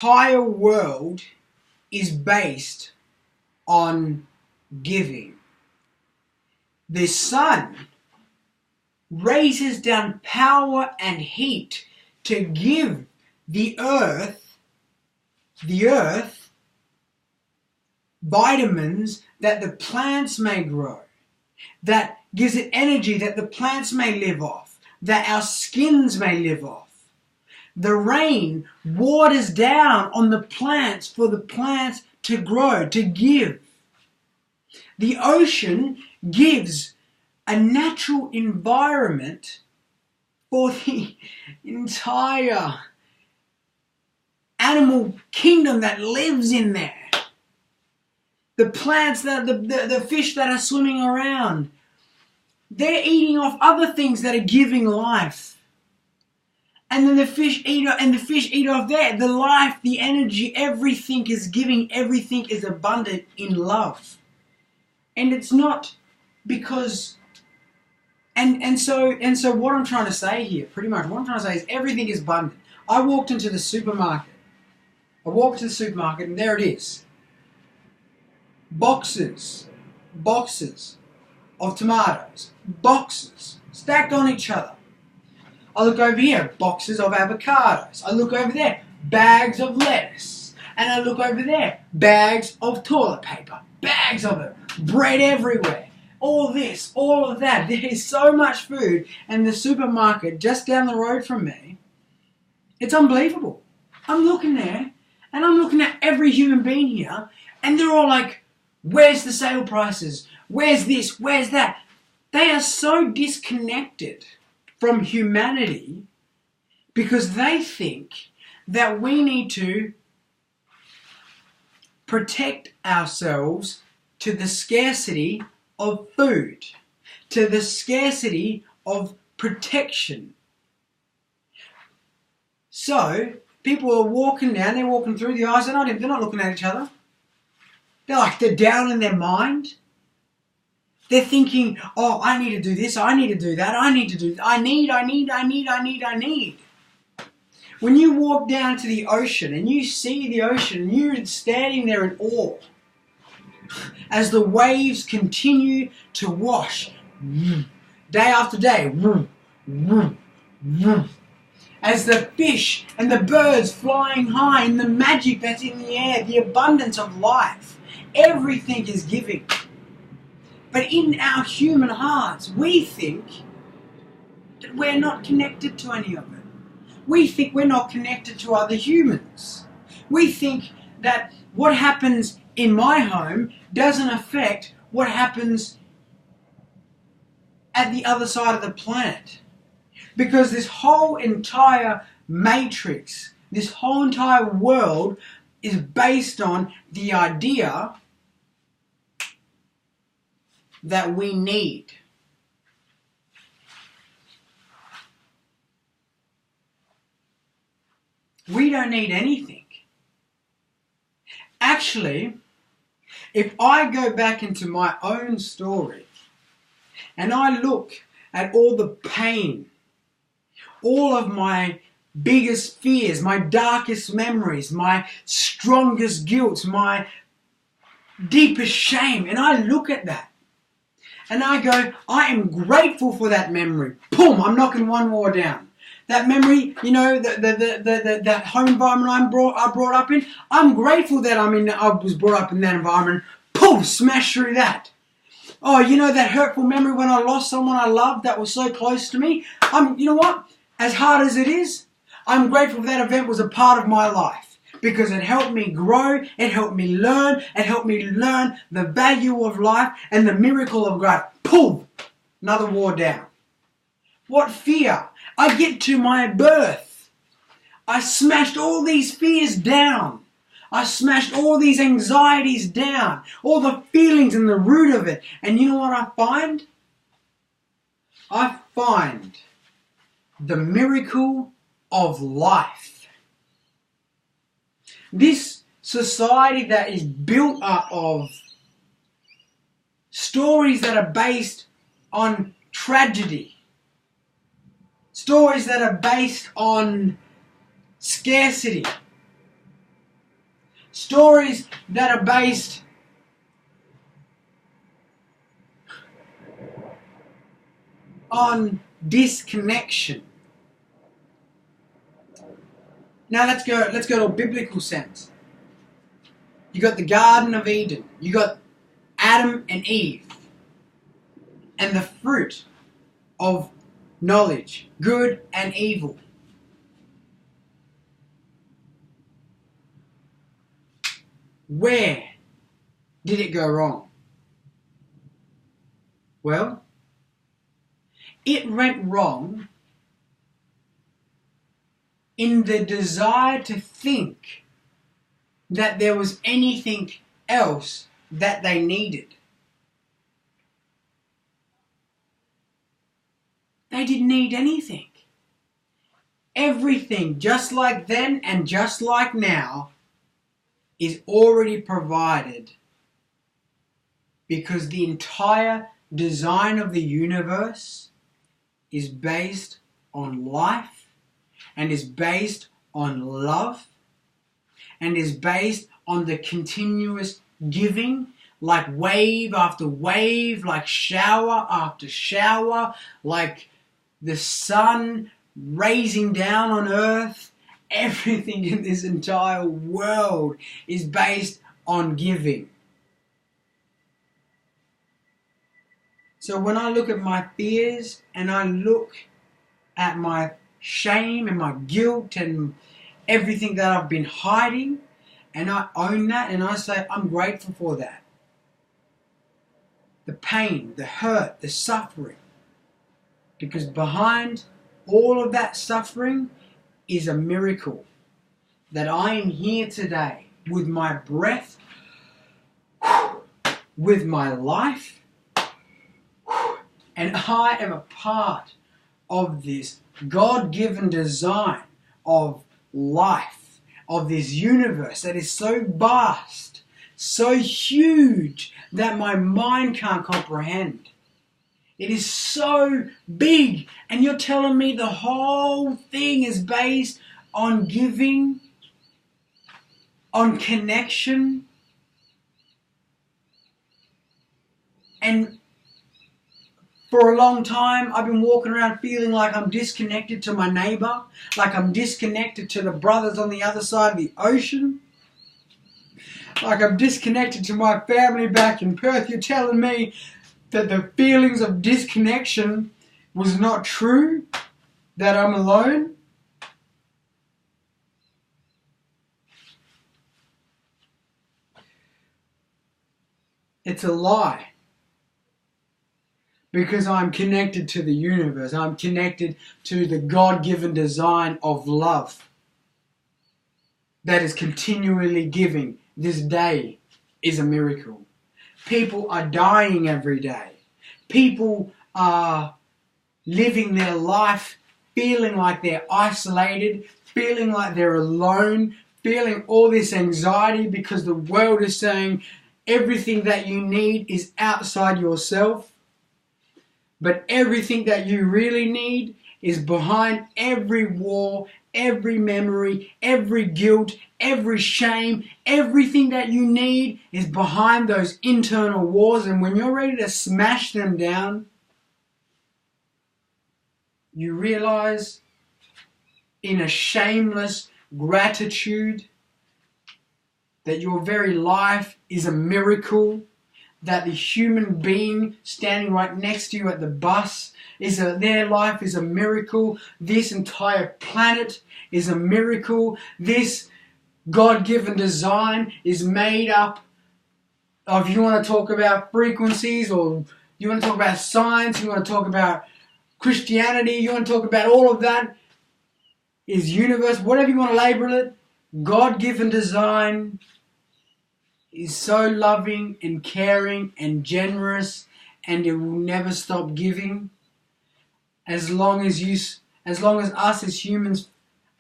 Entire world is based on giving. The sun raises down power and heat to give the earth vitamins that the plants may grow, that gives it energy that the plants may live off, that our skins may live off. The rain waters down on the plants for the plants to grow, to give. The ocean gives a natural environment for the entire animal kingdom that lives in there. The plants, the fish that are swimming around, they're eating off other things that are giving life. And then the fish eat off there. The life, the energy, everything is giving, everything is abundant in love. And it's not because so what I'm trying to say here, pretty much what I'm trying to say is everything is abundant. I walked into the supermarket. And there it is. Boxes of tomatoes. Boxes stacked on each other. I look over here, boxes of avocados. I look over there, bags of lettuce. And I look over there, bags of toilet paper. Bags of it. Bread everywhere. All this, all of that. There is so much food in the supermarket just down the road from me. It's unbelievable. I'm looking there, and I'm looking at every human being here, and they're all like, where's the sale prices? Where's this? Where's that? They are so disconnected from humanity because they think that we need to protect ourselves to the scarcity of food, to the scarcity of protection. So, people are walking down, they're walking through the aisles, they're not looking at each other. They're down in their mind. They're thinking, oh, I need to do this, I need to do that, I need. When you walk down to the ocean and you see the ocean and you're standing there in awe as the waves continue to wash day after day, as the fish and the birds flying high and the magic that's in the air, the abundance of life, everything is giving. But in our human hearts, we think that we're not connected to any of it. We think we're not connected to other humans. We think that what happens in my home doesn't affect what happens at the other side of the planet. Because this whole entire matrix, this whole entire world is based on the idea that we need. We don't need anything. Actually, if I go back into my own story and I look at all the pain, all of my biggest fears, my darkest memories, my strongest guilt, my deepest shame, and I look at that and I go, I am grateful for that memory. Boom, I'm knocking one more down. That memory, you know, that home environment I brought up in, I'm grateful that I was brought up in that environment. Poof, smash through that. Oh, you know that hurtful memory when I lost someone I loved that was so close to me? You know what? As hard as it is, I'm grateful that event was a part of my life. Because it helped me grow, it helped me learn the value of life and the miracle of God. Poof! Another war down. What fear? I get to my birth. I smashed all these fears down. I smashed all these anxieties down. All the feelings and the root of it. And you know what I find? I find the miracle of life. This society that is built up of stories that are based on tragedy, stories that are based on scarcity, Stories that are based on disconnection. Now let's go to a biblical sense. You got the Garden of Eden. You got Adam and Eve. And the fruit of knowledge, good and evil. Where did it go wrong? Well, it went wrong in the desire to think that there was anything else that they needed. They didn't need anything. Everything, just like then and just like now, is already provided, because the entire design of the universe is based on life, and is based on love, and is based on the continuous giving, like wave after wave, like shower after shower, like the sun raising down on earth. Everything in this entire world is based on giving. So when I look at my fears and I look at my shame and my guilt and everything that I've been hiding, and I own that and I say, I'm grateful for that. The pain, the hurt, the suffering. Because behind all of that suffering is a miracle. That I am here today with my breath, with my life, and I am a part of this God-given design of life, of this universe that is so vast, so huge that my mind can't comprehend. It is so big, and you're telling me the whole thing is based on giving, on connection, and for a long time I've been walking around feeling like I'm disconnected to my neighbour, like I'm disconnected to the brothers on the other side of the ocean, like I'm disconnected to my family back in Perth. You're telling me that the feelings of disconnection was not true, that I'm alone? It's a lie. Because I'm connected to the universe. I'm connected to the God-given design of love that is continually giving. This day is a miracle. People are dying every day. People are living their life feeling like they're isolated, feeling like they're alone, feeling all this anxiety because the world is saying everything that you need is outside yourself. But everything that you really need is behind every war, every memory, every guilt, every shame. Everything that you need is behind those internal wars. And when you're ready to smash them down, you realize in a shameless gratitude that your very life is a miracle, that the human being standing right next to you at the bus their life is a miracle. This entire planet is a miracle. This God-given design is made up of, you want to talk about frequencies, or you want to talk about science, you want to talk about Christianity, you want to talk about all of that, is universe, whatever you want to label it. God-given design is so loving and caring and generous, and it will never stop giving as long as us as humans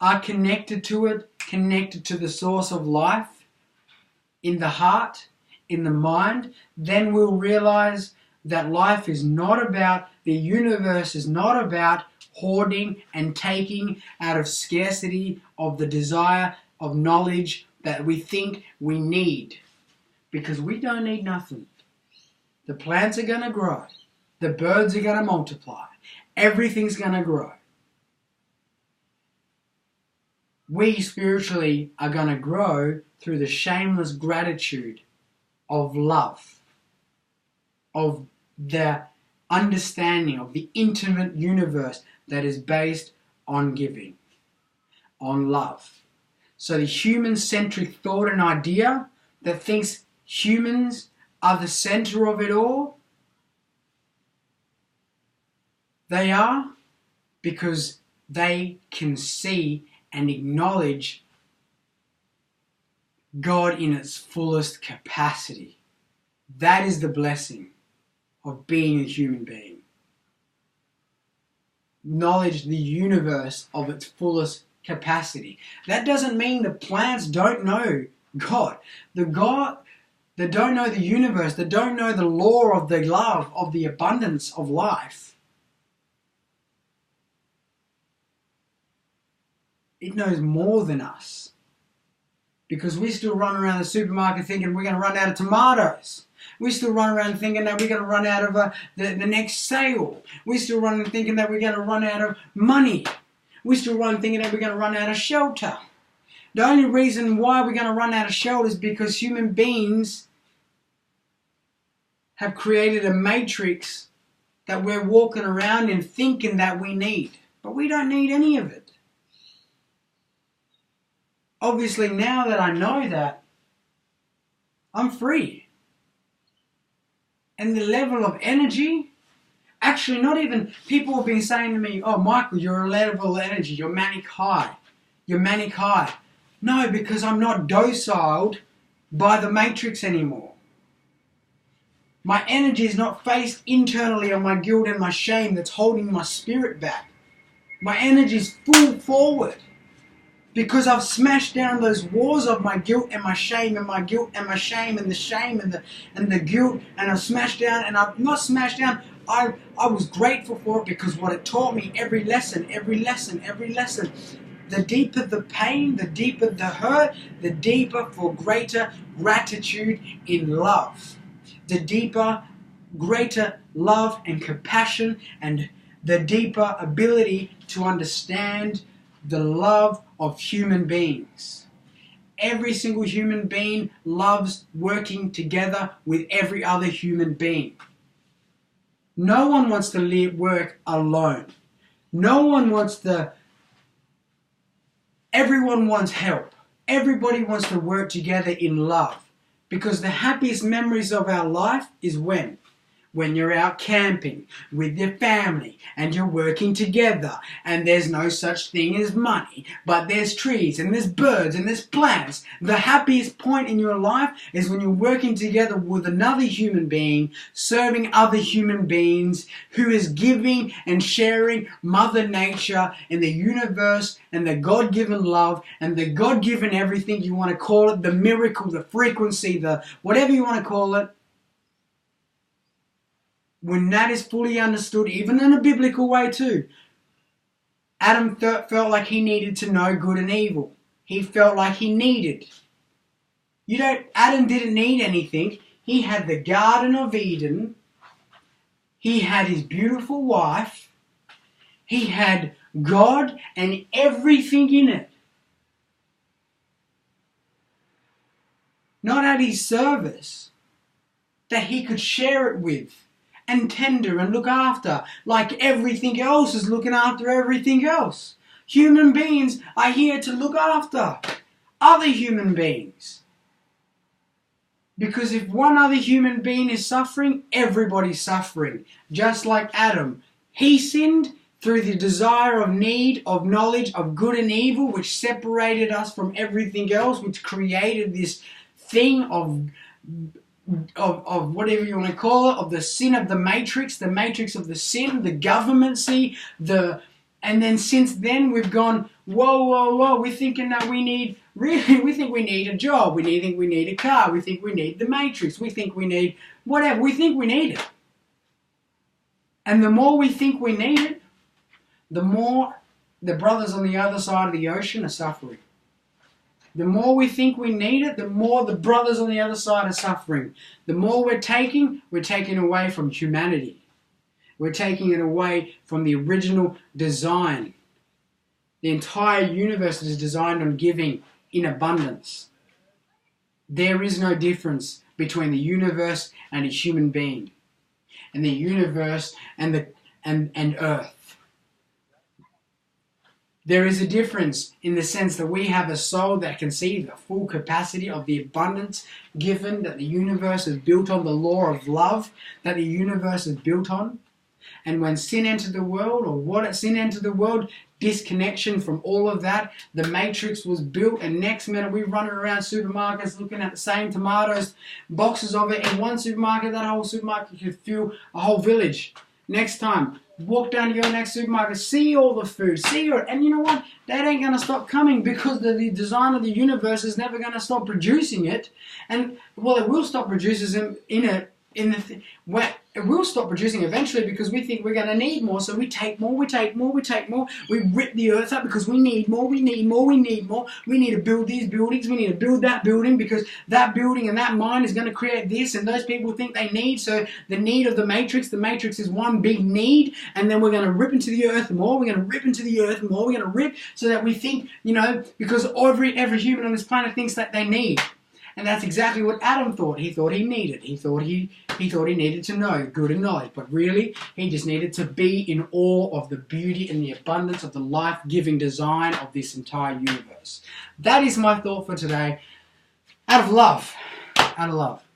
are connected to it, connected to the source of life in the heart, in the mind. Then we'll realize that life is not about, the universe is not about hoarding and taking out of scarcity of the desire of knowledge, that we think we need, because we don't need nothing. The plants are going to grow. The birds are going to multiply. Everything's going to grow. We spiritually are going to grow through the shameless gratitude of love, of the understanding of the intimate universe that is based on giving, on love. So the human-centric thought and idea that thinks humans are the center of it all, they are, because they can see and acknowledge God in its fullest capacity. That is the blessing of being a human being. Acknowledge the universe of its fullest capacity. That doesn't mean the plants don't know God. The God that don't know the universe, that don't know the law of the love, of the abundance of life, it knows more than us. Because we still run around the supermarket thinking we're going to run out of tomatoes. We still run around thinking that we're going to run out of the next sale. We still run thinking that we're going to run out of money. We still run thinking that we're going to run out of shelter. The only reason why we're going to run out of shelter is because human beings have created a matrix that we're walking around in thinking that we need. But we don't need any of it. Obviously, now that I know that, I'm free. And the level of energy, actually not even, people have been saying to me, oh Michael, you're a level of energy, you're manic high. You're manic high. No, because I'm not dociled by the matrix anymore. My energy is not faced internally on my guilt and my shame that's holding my spirit back. My energy is full forward. Because I've smashed down those walls of my guilt and my shame and my guilt and my shame and the shame and the guilt, and I've smashed down, and I've not smashed down, I was grateful for it, because what it taught me, every lesson, the deeper the pain, the deeper the hurt, the deeper for greater gratitude in love. The deeper, greater love and compassion, and the deeper ability to understand the love of human beings. Every single human being loves working together with every other human being. No one wants to work alone. No one wants to... Everyone wants help. Everybody wants to work together in love. Because the happiest memories of our life is when you're out camping with your family and you're working together, and there's no such thing as money, but there's trees and there's birds and there's plants. The happiest point in your life is when you're working together with another human being, serving other human beings, who is giving and sharing Mother Nature and the universe and the God-given love and the God-given everything you want to call it, the miracle, the frequency, the whatever you want to call it. When that is fully understood, even in a biblical way too, Adam felt like he needed to know good and evil. He felt like he needed. Adam didn't need anything. He had the Garden of Eden. He had his beautiful wife. He had God and everything in it. Not at his service, that he could share it with, and tender and look after, like everything else is looking after everything else. Human beings are here to look after other human beings. Because if one other human being is suffering, everybody's suffering. Just like Adam. He sinned through the desire of need, of knowledge, of good and evil, which separated us from everything else, which created this thing of whatever you want to call it, of the sin of the matrix of the sin, the governmency, and then since then we've gone, whoa, we're thinking that we think we need a job, we think we need a car, we think we need the matrix, we think we need whatever, we think we need it. And the more we think we need it, the more the brothers on the other side of the ocean are suffering. The more we think we need it, the more the brothers on the other side are suffering. The more we're taking away from humanity. We're taking it away from the original design. The entire universe is designed on giving in abundance. There is no difference between the universe and a human being, and the universe and Earth. There is a difference in the sense that we have a soul that can see the full capacity of the abundance given, that the universe is built on the law of love, that the universe is built on. And when sin entered the world, or what sin entered the world, disconnection from all of that, the matrix was built, and next minute we running around supermarkets looking at the same tomatoes, boxes of it in one supermarket, that whole supermarket could fuel a whole village. Next time, walk down to your next supermarket, see all the food, and you know what? That ain't going to stop coming, because the design of the universe is never going to stop producing it. And, well, it will stop producing it will stop producing eventually, because we think we're going to need more, so we take more. We rip the earth up because we need more. We need to build these buildings. We need to build that building, because that building and that mine is going to create this, and those people think they need. So the need of the matrix is one big need, and then we're going to rip into the earth more. We're going to rip into the earth more. We're going to rip so that we think, because every human on this planet thinks that they need. And that's exactly what Adam thought. He thought he needed. He thought he needed to know good and knowledge. But really, he just needed to be in awe of the beauty and the abundance of the life-giving design of this entire universe. That is my thought for today. Out of love. Out of love.